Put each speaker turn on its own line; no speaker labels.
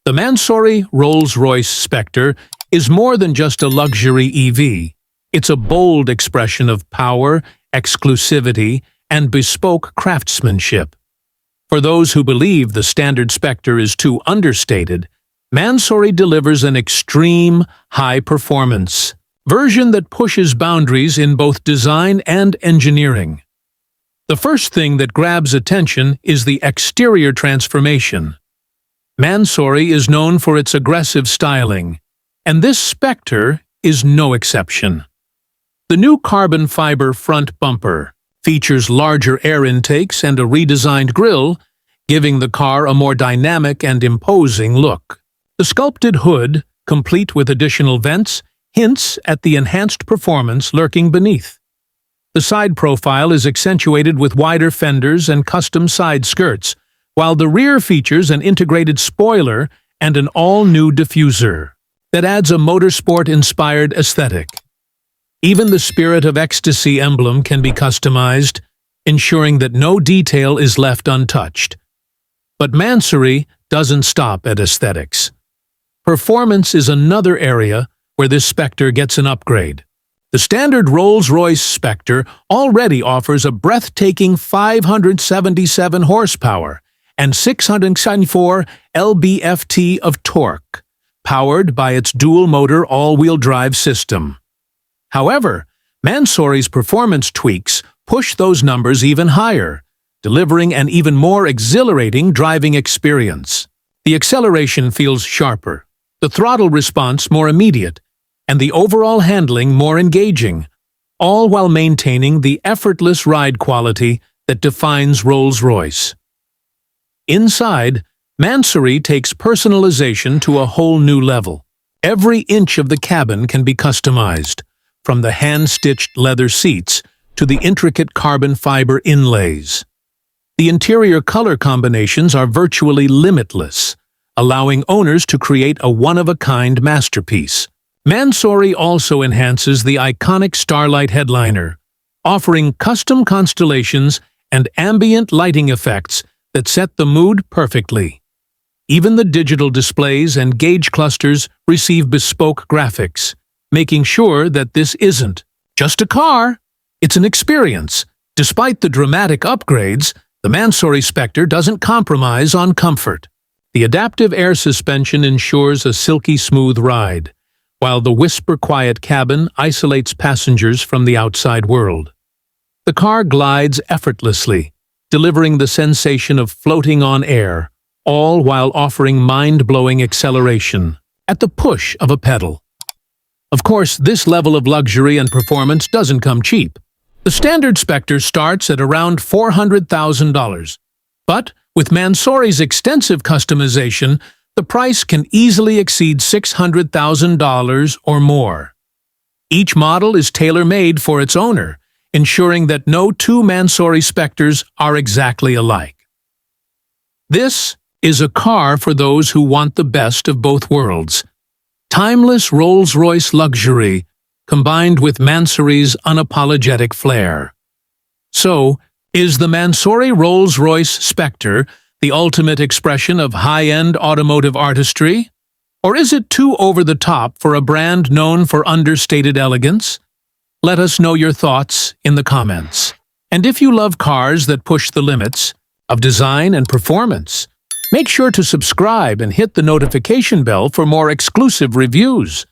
The Mansory Rolls-Royce Spectre is more than just a luxury EV. It's a bold expression of power, exclusivity, and bespoke craftsmanship. For those who believe the standard Spectre is too understated, Mansory delivers an extreme, high-performance version that pushes boundaries in both design and engineering. The first thing that grabs attention is the exterior transformation. Mansory is known for its aggressive styling, and this Spectre is no exception. The new carbon fiber front bumper features larger air intakes and a redesigned grille, giving the car a more dynamic and imposing look. The sculpted hood, complete with additional vents, hints at the enhanced performance lurking beneath. The side profile is accentuated with wider fenders and custom side skirts, while the rear features an integrated spoiler and an all-new diffuser that adds a motorsport-inspired aesthetic. Even the Spirit of Ecstasy emblem can be customized, ensuring that no detail is left untouched. But Mansory doesn't stop at aesthetics. Performance is another area where this Spectre gets an upgrade. The standard Rolls-Royce Spectre already offers a breathtaking 577 horsepower and 674 lb-ft of torque, powered by its dual-motor all-wheel drive system. However, Mansory's performance tweaks push those numbers even higher, delivering an even more exhilarating driving experience. The acceleration feels sharper, the throttle response more immediate, and the overall handling more engaging, all while maintaining the effortless ride quality that defines Rolls-Royce. Inside, Mansory takes personalization to a whole new level. Every inch of the cabin can be customized, from the hand-stitched leather seats to the intricate carbon fiber inlays. The interior color combinations are virtually limitless, allowing owners to create a one-of-a-kind masterpiece. Mansory also enhances the iconic Starlight headliner, offering custom constellations and ambient lighting effects that set the mood perfectly. Even the digital displays and gauge clusters receive bespoke graphics, making sure that this isn't just a car, it's an experience. Despite the dramatic upgrades, the Mansory Spectre doesn't compromise on comfort. The adaptive air suspension ensures a silky smooth ride, while the whisper-quiet cabin isolates passengers from the outside world. The car glides effortlessly, delivering the sensation of floating on air, all while offering mind-blowing acceleration at the push of a pedal. Of course, this level of luxury and performance doesn't come cheap. The standard Spectre starts at around $400,000, but with Mansory's extensive customization, the price can easily exceed $600,000 or more. Each model is tailor-made for its owner, ensuring that no two Mansory Spectres are exactly alike. This is a car for those who want the best of both worlds. Timeless Rolls-Royce luxury combined with Mansory's unapologetic flair. So, is the Mansory Rolls-Royce Spectre the ultimate expression of high-end automotive artistry? Or is it too over-the-top for a brand known for understated elegance? Let us know your thoughts in the comments. And if you love cars that push the limits of design and performance, make sure to subscribe and hit the notification bell for more exclusive reviews.